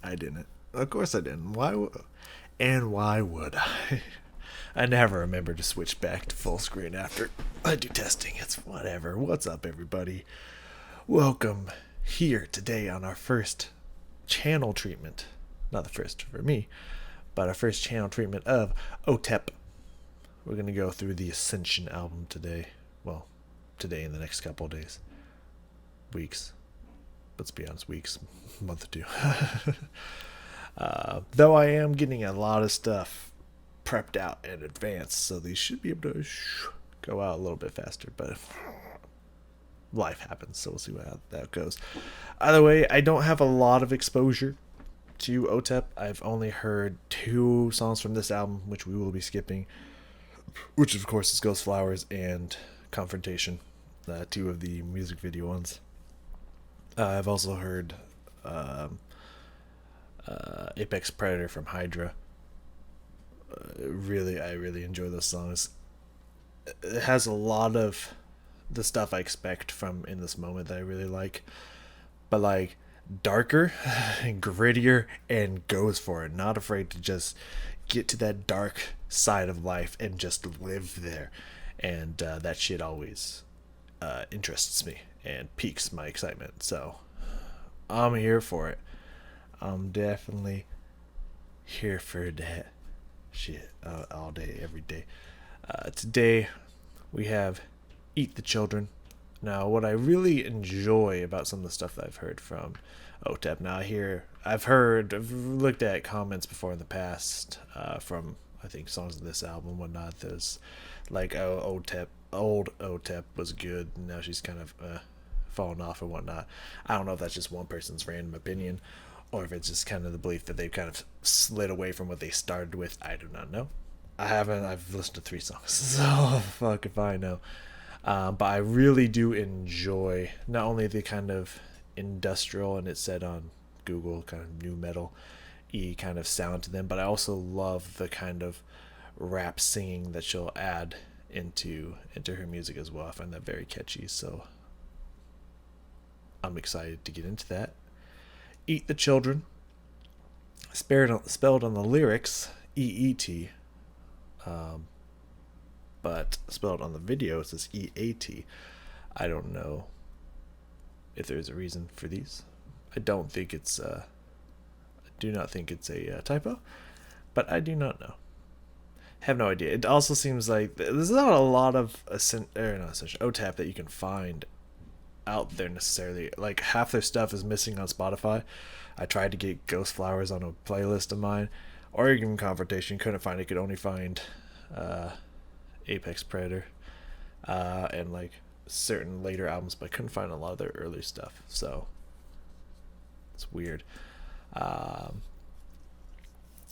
I didn't. Of course I didn't. Why would I? I never remember to switch back to full screen after I do testing. It's whatever. What's up, everybody? Welcome here today on our first channel treatment. Not the first for me, but our first channel treatment of Otep. We're going to go through the Ascension album today. Well, today in the next couple of days. Weeks. Let's be honest, weeks. A month or two. Though I am getting a lot of stuff prepped out in advance, so these should be able to go out a little bit faster, but life happens, so we'll see how that goes. Either way, I don't have a lot of exposure to Otep. I've only heard 2 songs from this album, which we will be skipping, which of course is Ghost Flowers and Confrontation, 2 of the music video ones. I've also heard Apex Predator from Hydra. I really enjoy those songs. It has a lot of the stuff I expect from In This Moment that I really like, but like darker and grittier, and goes for it. Not afraid to just get to that dark side of life and just live there. And that shit always interests me and piques my excitement. So I'm here for it. I'm definitely here for that shit all day, every day. Today we have Eat the Children. Now, what I really enjoy about some of the stuff that I've heard from Otep, now I've looked at comments before in the past from, I think, songs of this album and whatnot. There's like, old Otep was good, and now she's kind of fallen off and whatnot. I don't know if that's just one person's random opinion, or if it's just kind of the belief that they've kind of slid away from what they started with. I do not know. I've listened to 3 songs, so fuck if I know. But I really do enjoy not only the kind of industrial, and it said on Google, kind of new metal-y kind of sound to them, but I also love the kind of rap singing that she'll add into her music as well. I find that very catchy, so I'm excited to get into that. Eat the Children, spelled on the lyrics EET, but spelled on the video it says EAT. I don't know if there's a reason for these. I do not think it's a typo, but I do not know. Have no idea. It also seems like there's not a lot of Otep that you can find out there necessarily. Like, half their stuff is missing on Spotify. I tried to get Ghost Flowers on a playlist of mine, or even Confrontation, couldn't find it. Could only find Apex Predator and like certain later albums, but I couldn't find a lot of their early stuff, so it's weird.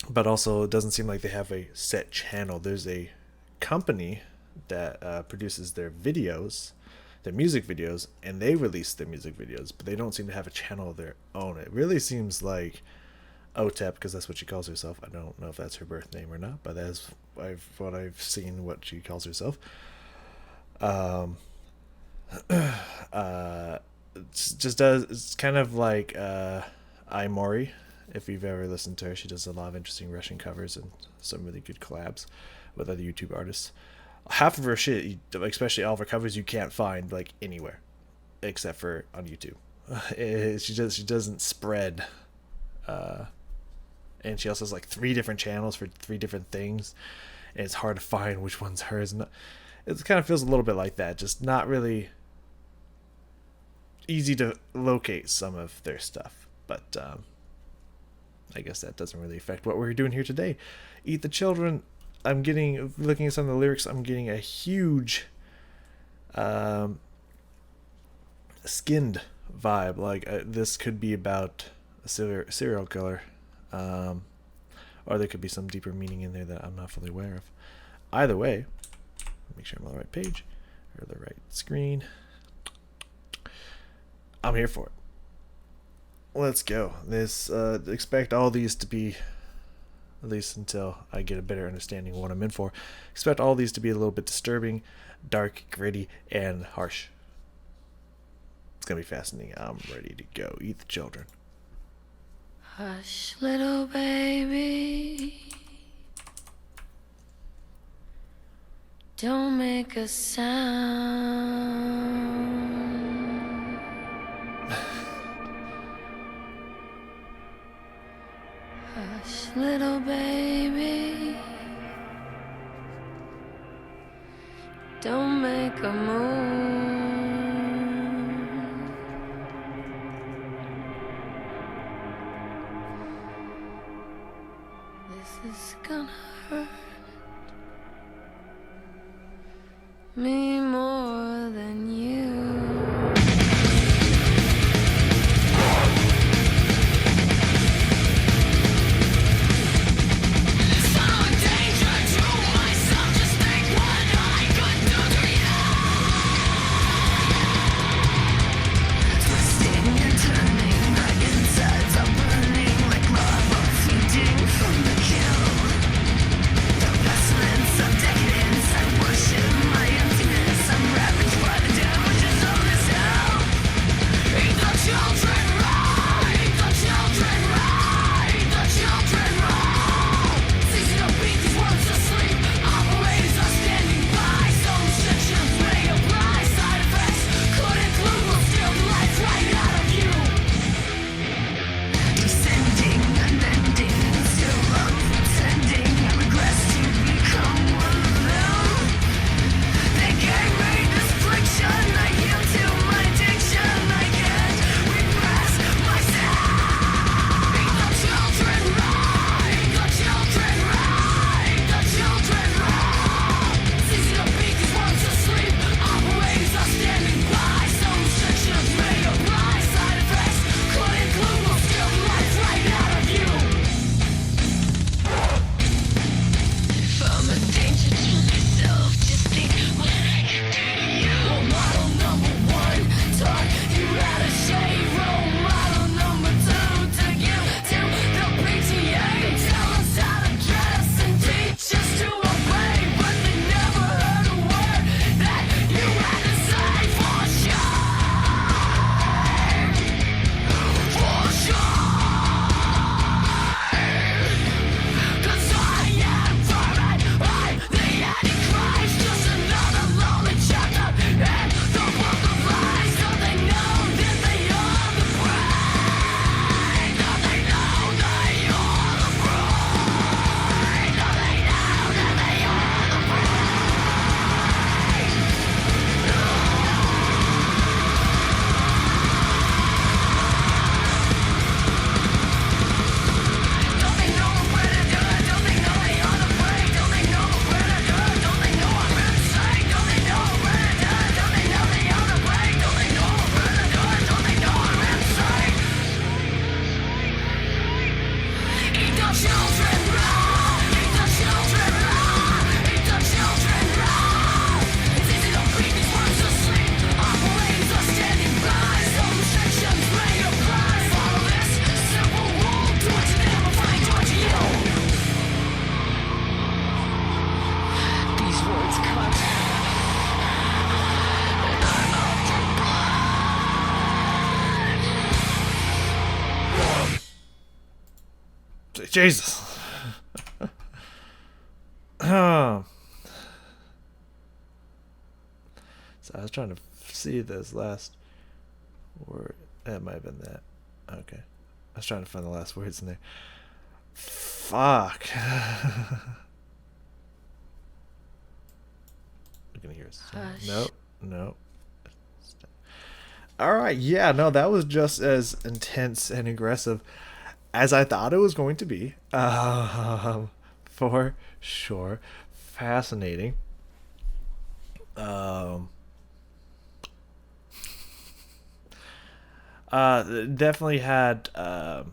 But also, it doesn't seem like they have a set channel. There's a company that produces their videos, their music videos, and they release their music videos, but they don't seem to have a channel of their own. It really seems like Otep, because that's what she calls herself. I don't know if that's her birth name or not, but that's what I've seen what she calls herself. It's kind of like Mori. If you've ever listened to her, she does a lot of interesting Russian covers and some really good collabs with other YouTube artists. Half of her shit, especially all of her covers, you can't find like anywhere except for on YouTube. She doesn't spread, and she also has like 3 different channels for 3 different things, and it's hard to find which one's hers. It kind of feels a little bit like that, just not really easy to locate some of their stuff. But I guess that doesn't really affect what we're doing here today. Eat the Children. Looking at some of the lyrics, I'm getting a huge skinned vibe. Like, this could be about a serial killer, or there could be some deeper meaning in there that I'm not fully aware of. Either way, make sure I'm on the right page or the right screen. I'm here for it. Let's go. Expect all these to be, at least until I get a better understanding of what I'm in for, expect all these to be a little bit disturbing, dark, gritty, and harsh. It's going to be fascinating. I'm ready to go. Eat the Children. Hush, little baby. Don't make a sound. Hush, little baby. Don't make a move. This is gonna hurt me more than you. Jesus. So I was trying to see this last word. It might have been that. Okay. I was trying to find the last words in there. Fuck. We're gonna hear us. Nope. Nope. Alright, yeah, no, that was just as intense and aggressive as I thought it was going to be. For sure. Fascinating. Definitely had. I'm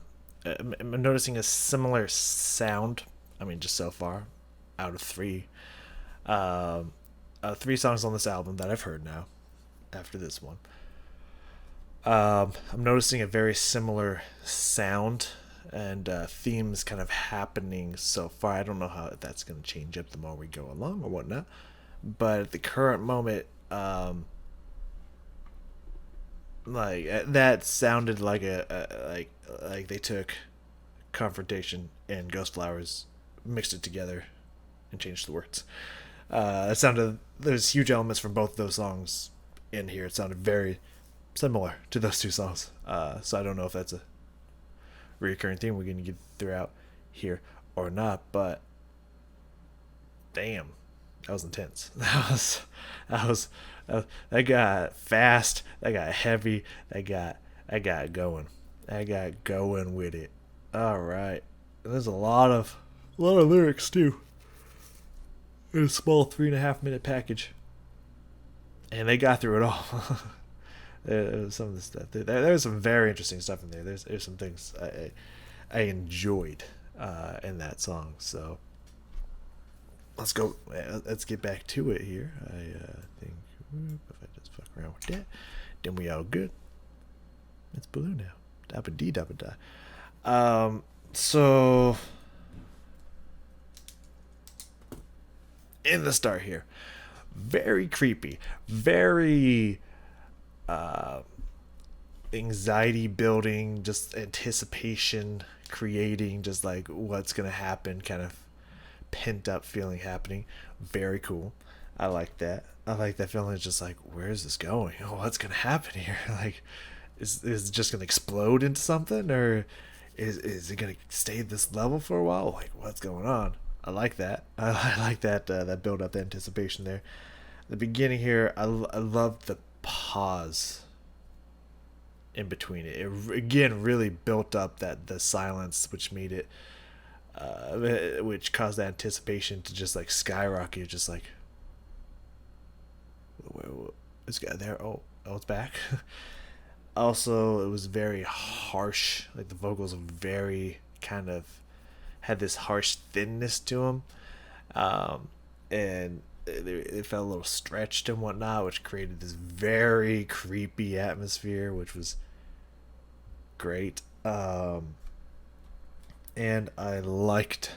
noticing a similar sound. I mean, just so far, out of three. Three songs on this album that I've heard now. After this one, I'm noticing a very similar sound and themes kind of happening so far. I don't know how that's going to change up the more we go along or whatnot, but at the current moment, like that sounded like like they took confrontation and ghost flowers mixed it together and changed the words. It sounded there's huge elements from both of those songs in here. It sounded very similar to those two songs. So I don't know if that's a recurring theme we're going to get throughout here or not, but damn, that was intense. That got fast, that got heavy, that got going. I got going with it. All right. There's a lot of lyrics too in a small 3.5 minute package, and they got through it all. There was some of the stuff. There was some very interesting stuff in there. There's some things I enjoyed in that song. So let's go. Let's get back to it here. I think if I just fuck around with that, then we all good. It's blue now. Dabba dee dabba da. So in the start here, very creepy, very anxiety building, just anticipation creating, just like what's gonna happen, kind of pent up feeling happening. Very cool. I like that. I like that feeling. It's just like, where is this going? What's gonna happen here? Like, is it just gonna explode into something, or is it gonna stay at this level for a while? Like, what's going on? I like that. I like that that build up, the anticipation there. The beginning here, I love the pause in between it. It again really built up that the silence, which made it, which caused the anticipation to just like skyrocket. Just like, this guy there. Oh, it's back. Also, it was very harsh. Like the vocals were very kind of had this harsh thinness to them, and it felt a little stretched and whatnot, which created this very creepy atmosphere, which was great. And I liked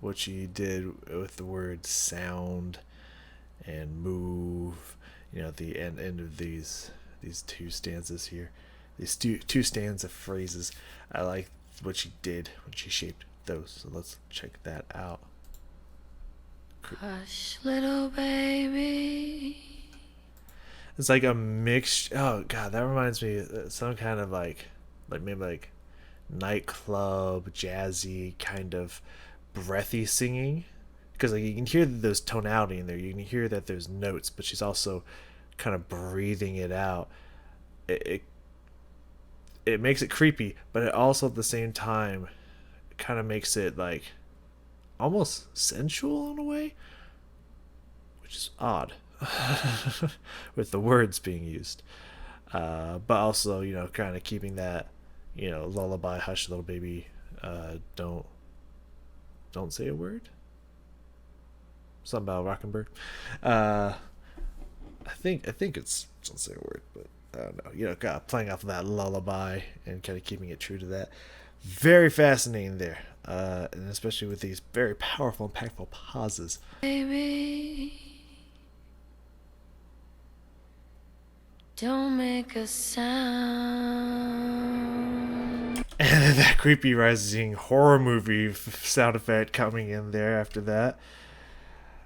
what she did with the word sound and move. You know, at the end of these two stanzas here, these two stanza phrases. I like what she did when she shaped those. So let's check that out. Hush, little baby. It's like a mix. Oh god, that reminds me of some kind of like maybe like nightclub jazzy kind of breathy singing, because like you can hear those tonality in there. You can hear that there's notes, but she's also kind of breathing it out. It makes it creepy, but it also at the same time kind of makes it like almost sensual in a way, which is odd with the words being used, but also, you know, kind of keeping that, you know, lullaby, hush little baby, don't say a word, something about rockin' bird. I think it's don't say a word, but I don't know, you know, kind of playing off of that lullaby and kind of keeping it true to that. Very fascinating there, and especially with these very powerful, impactful pauses. Baby, don't make a sound. And then that creepy rising horror movie sound effect coming in there after that.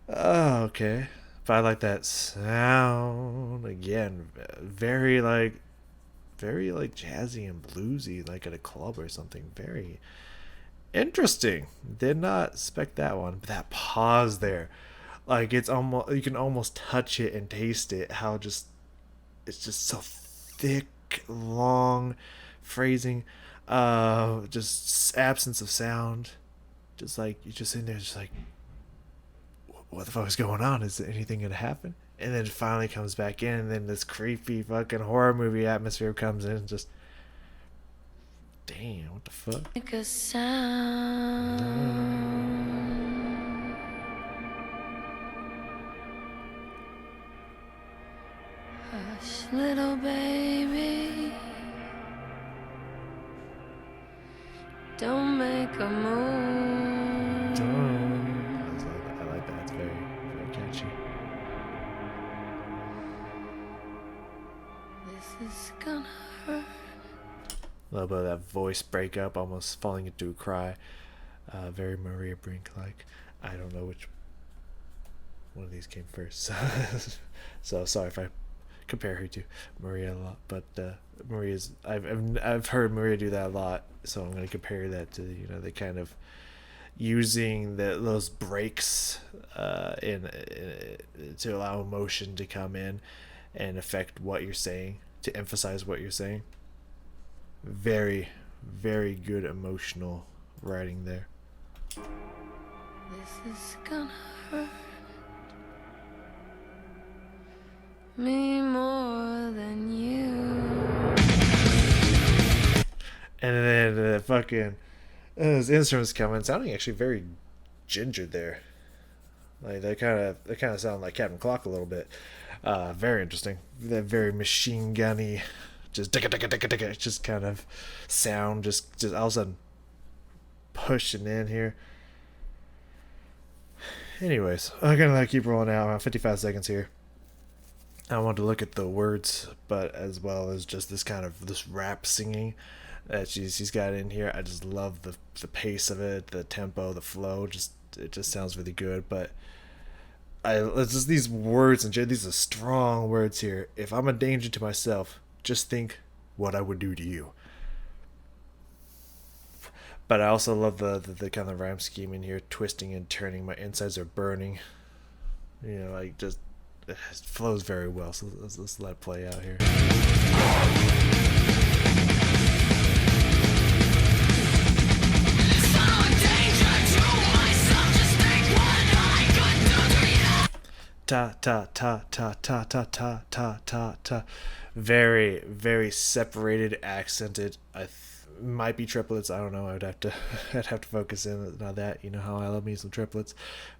Oh, okay. But I like that sound again. Very like jazzy and bluesy, like at a club or something. Very interesting. Did not expect that one. But that pause there, like it's almost, you can almost touch it and taste it. How just it's just so thick, long phrasing, just absence of sound. Just like you're just in there, just like, what the fuck is going on? Is anything gonna happen? And then it finally comes back in, and then this creepy fucking horror movie atmosphere comes in. Just, damn, what the fuck? Make a sound. Hush, little baby. Don't make a move. I like that. It's very, very catchy. This is gonna hurt. little bit of that voice breakup, almost falling into a cry. Very Maria Brink like. I don't know which one of these came first. So sorry if I compare her to Maria a lot, but Maria's I've heard Maria do that a lot, so I'm gonna compare that to the kind of using those breaks to allow emotion to come in and affect what you're saying, to emphasize what you're saying. Very, very good emotional writing there. This is gonna hurt me more than you. And then the fucking those instruments come in, sounding actually very ginger there. Like they kind of sound like Captain Clock a little bit. Very interesting. That very machine gunny, just just kind of sound, just all of a sudden pushing in here. Anyways, I'm gonna keep rolling out around 55 seconds here. I want to look at the words, but as well as just this rap singing that she's got in here. I just love the pace of it, the tempo, the flow. It just sounds really good. But it's just these words, and these are strong words here. If I'm a danger to myself, just think what I would do to you. But I also love the kind of rhyme scheme in here, twisting and turning. My insides are burning. Like just it flows very well. So let's let it play out here. Ta ta ta ta ta ta ta ta ta ta. Very, very separated, accented. Might be triplets. I don't know. I'd have to focus in on that. You know how I love me some triplets.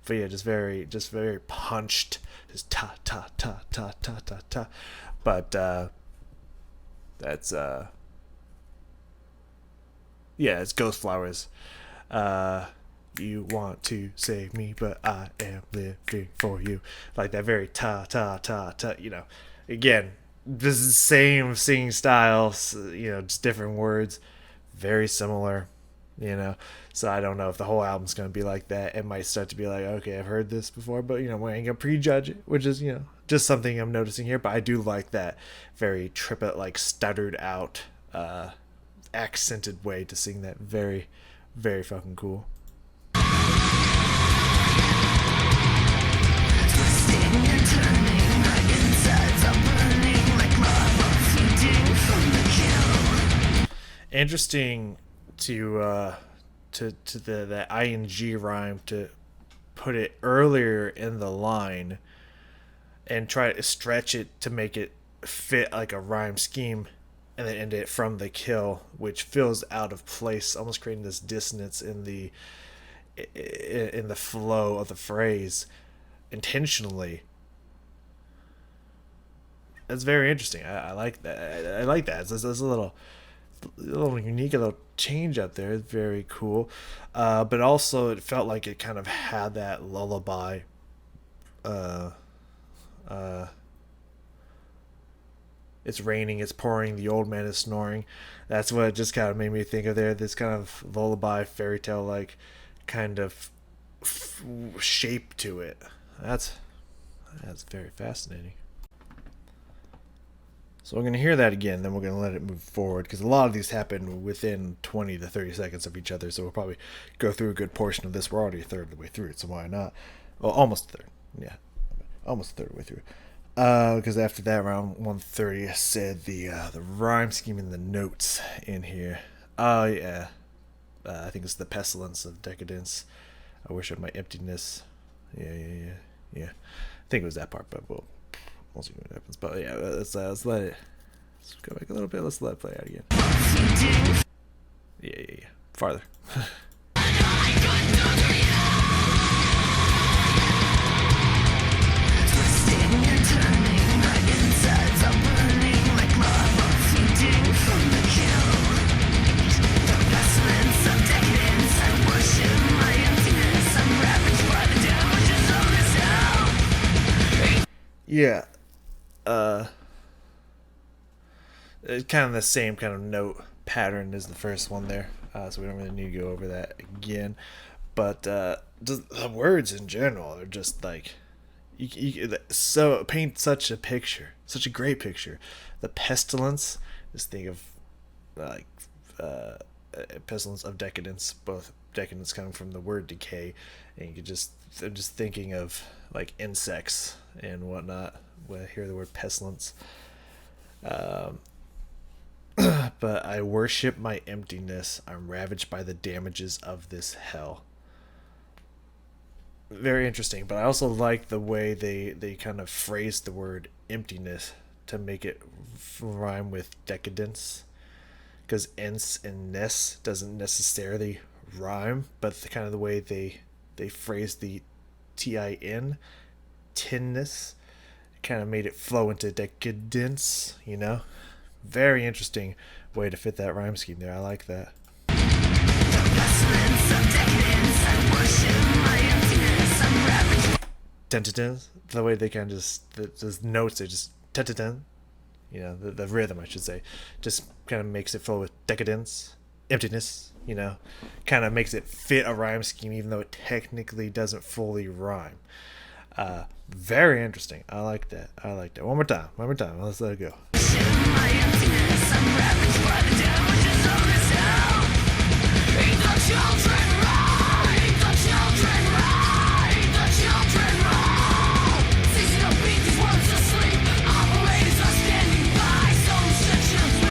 But yeah, just very punched. Just ta ta ta ta ta ta ta. But that's yeah, it's Ghost Flowers. You want to save me, but I am living for you. Like that very ta ta ta ta. Again, this is the same singing styles. Just different words. Very similar, so I don't know if the whole album's going to be like that. It might start to be like, okay, I've heard this before, but we ain't going to prejudge it, which is just something I'm noticing here. But I do like that very triplet, like stuttered out accented way to sing that. Very, very fucking cool. Interesting to the ing rhyme, to put it earlier in the line and try to stretch it to make it fit like a rhyme scheme, and then end it from the kill, which feels out of place, almost creating this dissonance in the flow of the phrase intentionally. That's very interesting. I like that. I like that. It's a little unique, a little change up there. It's very cool. But also it felt like it kind of had that lullaby it's raining, it's pouring, the old man is snoring. That's what it just kind of made me think of there. This kind of lullaby, fairy tale like kind of shape to it. That's very fascinating. So we're going to hear that again, then we're going to let it move forward, because a lot of these happen within 20 to 30 seconds of each other, so we'll probably go through a good portion of this. We're already a third of the way through it, so why not? Well, almost a third. Yeah, almost a third of the way through it. Because after that, around 1:30, I said the rhyme scheme in the notes in here. Oh, yeah. I think it's the pestilence of decadence. I wish of my emptiness. Yeah. I think it was that part, but we'll see what happens. But yeah, let's let it. Let's go back a little bit. Let's let it play out again. Yeah. Farther. Yeah. It's kind of the same kind of note pattern is the first one there, so we don't really need to go over that again. But the words in general are just like so paint such a picture, such a great picture. The pestilence, just think of like uh, pestilence of decadence, both decadence coming from the word decay, and you could just I'm just thinking of like insects and whatnot when I hear the word pestilence. Um, but I worship my emptiness. I'm ravaged by the damages of this hell. Very interesting, but I also like the way they kind of phrase the word emptiness to make it rhyme with decadence, because ens and ness doesn't necessarily rhyme, but the kind of the way they phrase the tin, tinness, kind of made it flow into decadence, you know. Very interesting way to fit that rhyme scheme there. I like that. Ten, the way they kind of just the notes, they just ten, you know, the rhythm I should say, just kind of makes it flow with decadence, emptiness, you know, kind of makes it fit a rhyme scheme even though it technically doesn't fully rhyme. Very interesting. I like that. I like that. One more time. One more time. Let's let it go.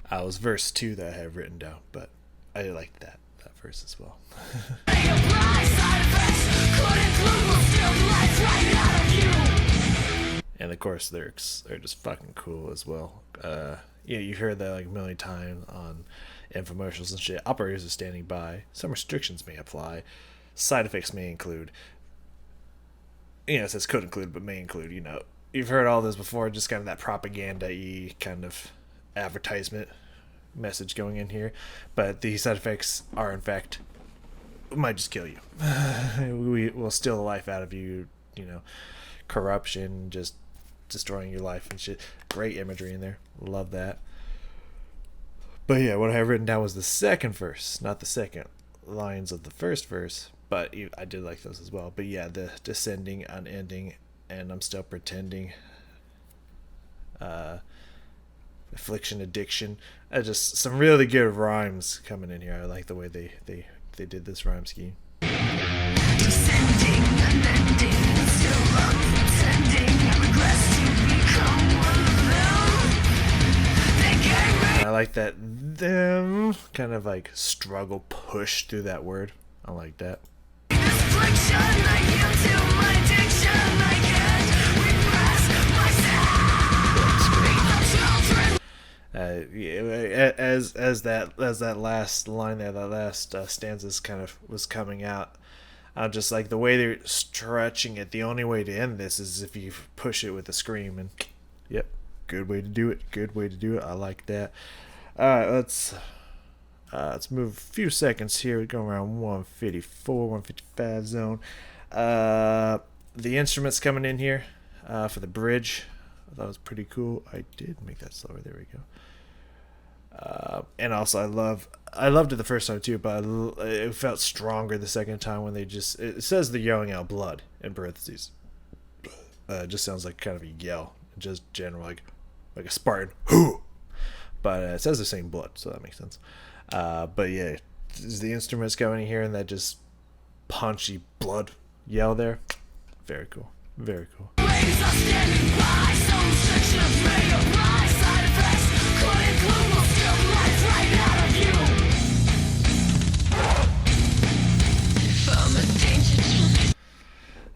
I was verse 2 that I have written down, but I liked that verse as well. And of course, lyrics are just fucking cool as well. Yeah, you heard that like a million times on infomercials and shit. Operators are standing by. Some restrictions may apply. Side effects may include. You know, it says could include, but may include. You know, you've heard all this before. Just kind of that propaganda-y kind of advertisement message going in here. But the side effects are, in fact, might just kill you. We will steal the life out of you. You know, corruption, just destroying your life and shit. Great imagery in there. Love that. But yeah, what I have written down was the second verse, not the second lines of the first verse. But I did like those as well. But yeah, the descending, unending, and I'm still pretending. Affliction, addiction. Just some really good rhymes coming in here. I like the way they did this rhyme scheme. Descending, unending, still pretending. I regress to become one of them. I like that them kind of like struggle push through that word. I like that. As that last line there, that last stanzas kind of was coming out. Just like the way they're stretching it. The only way to end this is if you push it with a scream. And yep, good way to do it. Good way to do it. I like that. All right, let's move a few seconds here. We're going around 154, 155 zone. The instruments coming in here for the bridge. I thought it was pretty cool. I did make that slower. There we go. And also, I loved it the first time too, but it felt stronger the second time when it says they're yelling out blood in parentheses. It just sounds like kind of a yell, just general like a Spartan. Whoo! But it says they're saying blood, so that makes sense. But yeah, the instruments going in here and that just punchy blood yell there. Very cool. Very cool.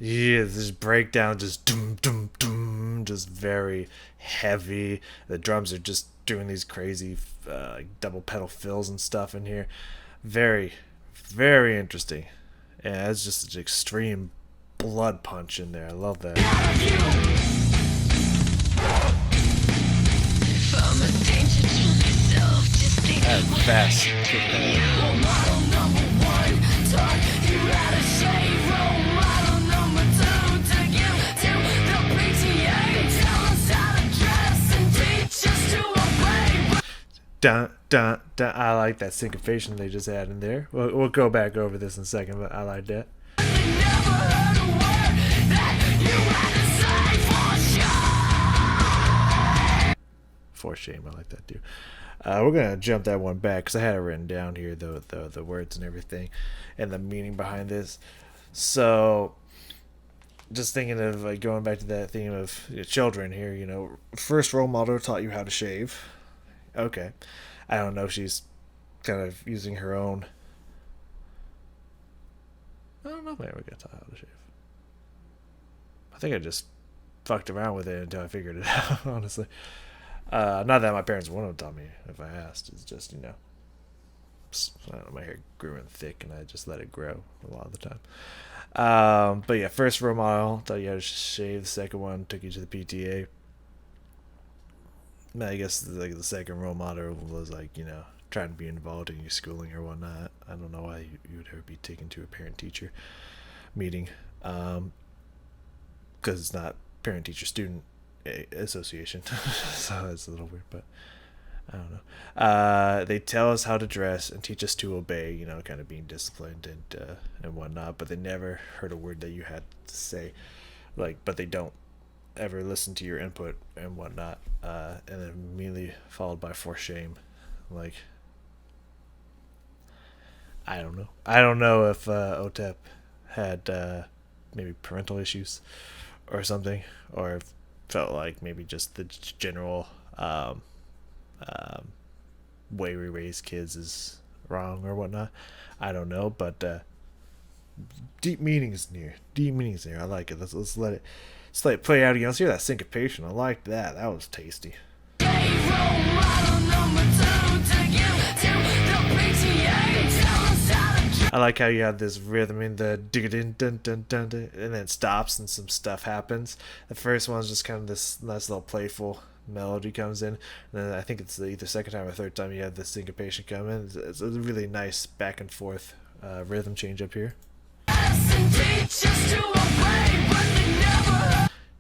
Yeah, this breakdown just dum dum dum, just very heavy. The drums are just doing these crazy double pedal fills and stuff in here. Very, very interesting. Yeah, it's just an extreme blood punch in there. I love that. Fast. Dun dun, dun. I like that syncopation they just had in there. We'll go back over this in a second, but I like that. For shame, I like that too. We're gonna jump that one back because I had it written down here, the words and everything, and the meaning behind this. So, just thinking of like going back to that theme of children here. First role model taught you how to shave. Okay, I don't know if she's kind of using her own. I don't know if I ever got taught how to shave. I think I just fucked around with it until I figured it out. Honestly, not that my parents wouldn't have taught me if I asked. It's just I don't know, my hair grew in thick and I just let it grow a lot of the time. But yeah, first role model taught you how to shave. The second one took you to the PTA. I guess like the second role model was like trying to be involved in your schooling or whatnot. I don't know why you would ever be taken to a parent teacher meeting, because it's not parent teacher student association, so it's a little weird, but I don't know. They tell us how to dress and teach us to obey, kind of being disciplined and whatnot, but they never heard a word that you had to say, but they don't ever listen to your input and whatnot, and then immediately followed by for shame. Like, I don't know if Otep had maybe parental issues or something, or felt like maybe just the general way we raise kids is wrong or whatnot. I don't know, but deep meanings near. I like it. Let's let it play out again. Let's hear that syncopation. I liked that. That was tasty. I like how you have this rhythm in the dun dun dun dun, and then it stops and some stuff happens. The first one's just kind of this nice little playful melody comes in, and then I think it's either second time or third time you have the syncopation come in. It's a really nice back and forth rhythm change up here.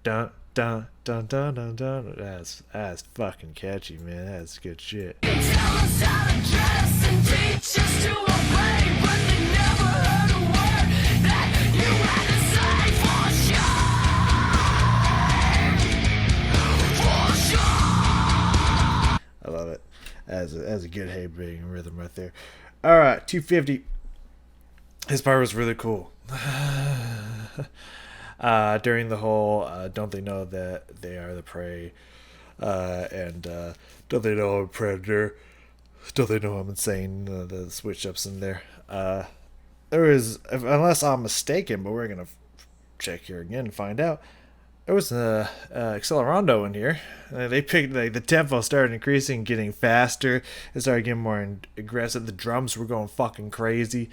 Dun dun dun dun dun dun. That's fucking catchy, man. That's good shit. I love it. As a good hay bang rhythm right there. All right, 250. This part was really cool. During the whole, don't they know that they are the prey? And don't they know I'm a predator? Don't they know I'm insane? The switch ups in there. There is, unless I'm mistaken, but we're gonna check here again and find out. There was a accelerando in here. They picked the tempo started increasing, getting faster. It started getting more aggressive. The drums were going fucking crazy.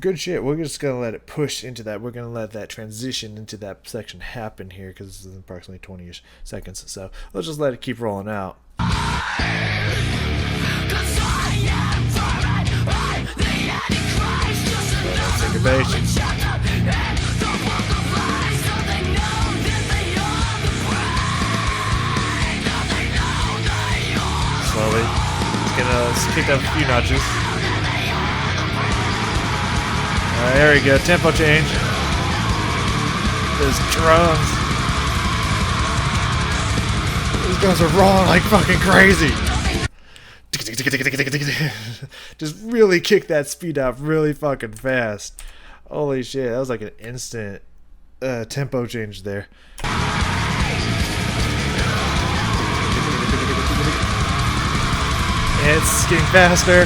Good shit. We're just gonna let it push into that. We're gonna let that transition into that section happen here because this is approximately 20-ish seconds. So let's just let it keep rolling out. Slowly. Let's kick up a few notches. There we go. Tempo change. Those drums. Those drums are rolling like fucking crazy. Just really kick that speed up really fucking fast. Holy shit. That was like an instant tempo change there. It's getting faster.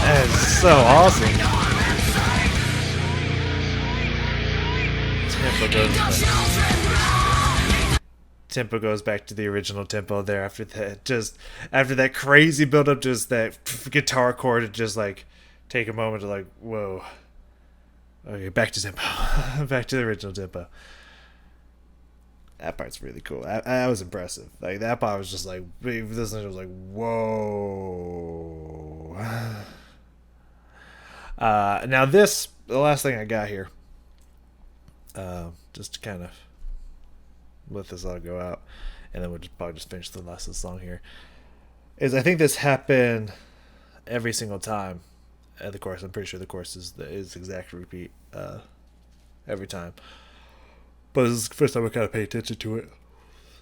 That is so awesome. Tempo goes back to the original tempo there after that. Just after that crazy build up, just that guitar chord to just like take a moment to like, whoa. Okay, back to tempo. Back to the original tempo. That part's really cool. That was impressive. Like that part was just like, this was like, whoa. Now this, the last thing I got here, just to kind of let this all go out, and then we'll just probably just finish the last of the song here. Is I think this happened every single time at the chorus. I'm pretty sure the chorus is exact repeat every time. But this is the first time I kind of pay attention to it.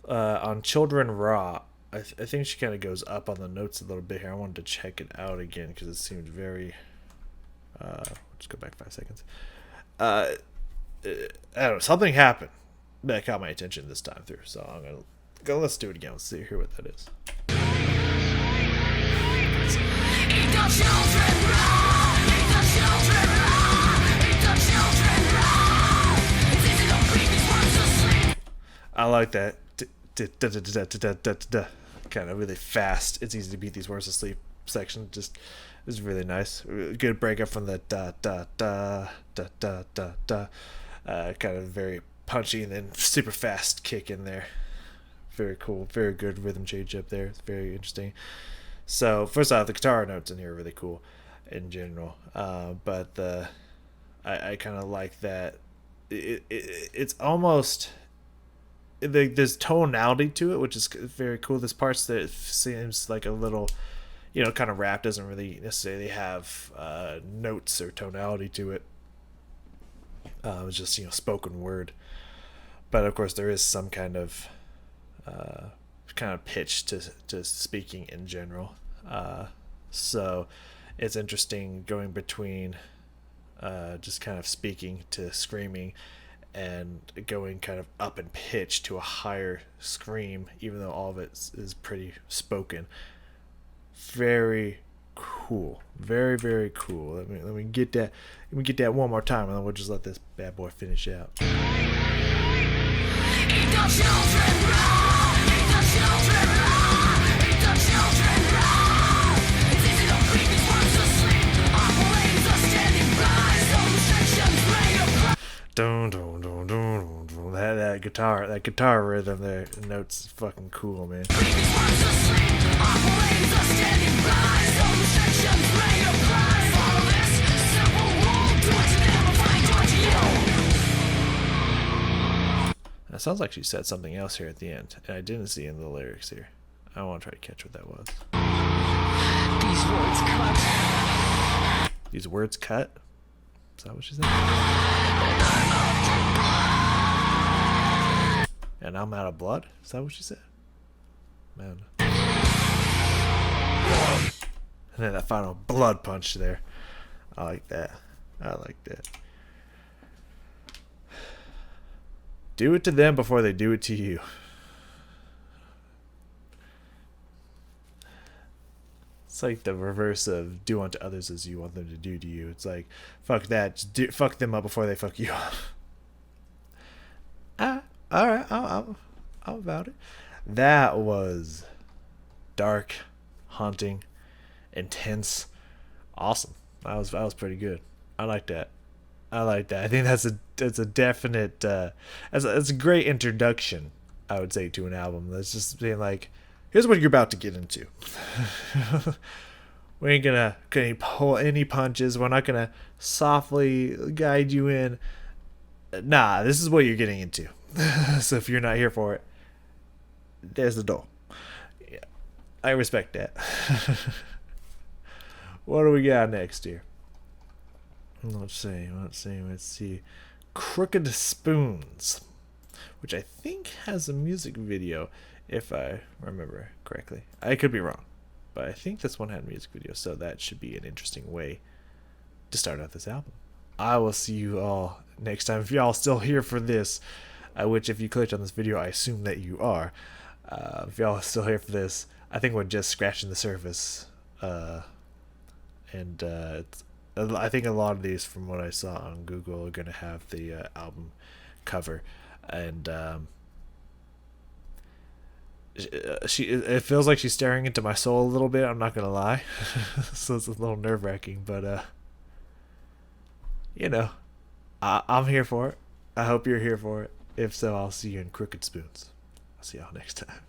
On Children Raw, I think she kind of goes up on the notes a little bit here. I wanted to check it out again because it seemed very. Let's go back 5 seconds. I don't know. Something happened that caught my attention this time through. So I'm gonna go. Let's do it again. Let's see hear what that is. I like that. Kind of really fast. It's easy to beat these words asleep section. Just is really nice. Good breakup from the da da da da da da da. Kind of very punchy and then super fast kick in there. Very cool. Very good rhythm change up there. It's very interesting. So first off, the guitar notes in here are really cool in general. But I kind of like that. It's almost there's tonality to it, which is very cool. There's parts that seems like a little, kind of rap doesn't really necessarily have notes or tonality to it. It's just spoken word, but of course there is some kind of pitch to speaking in general. So it's interesting going between just kind of speaking to screaming and going kind of up in pitch to a higher scream, even though all of it is pretty spoken. Very cool. Very, very cool. Let me get that. Let me get that one more time, and then we'll just let this bad boy finish out. Dun, dun, dun, dun, dun. That guitar rhythm there, notes fucking cool, man. It sounds like she said something else here at the end, and I didn't see in the lyrics here. I want to try to catch what that was. These words cut? Is that what she said? And I'm out of blood? Is that what she said? Man. And then that final blood punch there. I like that. I like that. Do it to them before they do it to you. It's like the reverse of do unto others as you want them to do to you. It's like, fuck that. Just fuck them up before they fuck you up. Alright, I'm about it. That was dark, haunting, intense, awesome. That was pretty good. I like that. I think that's a definite that's a great introduction, I would say, to an album. That's just being like, here's what you're about to get into. We ain't gonna pull any punches. We're not gonna softly guide you in. Nah, this is what you're getting into. So if you're not here for it, there's the door. Yeah, I respect that. What do we got next here? Let's see. Crooked Spoons, which I think has a music video, if I remember correctly. I could be wrong, but I think this one had a music video, so that should be an interesting way to start out this album. I will see you all next time. If y'all still here for this, which if you clicked on this video, I assume that you are. If y'all are still here for this, I think we're just scratching the surface. I think a lot of these, from what I saw on Google, are going to have the album cover. And it feels like she's staring into my soul a little bit, I'm not going to lie. So it's a little nerve-wracking, but I'm here for it. I hope you're here for it. If so, I'll see you in Crooked Spoons. I'll see y'all next time.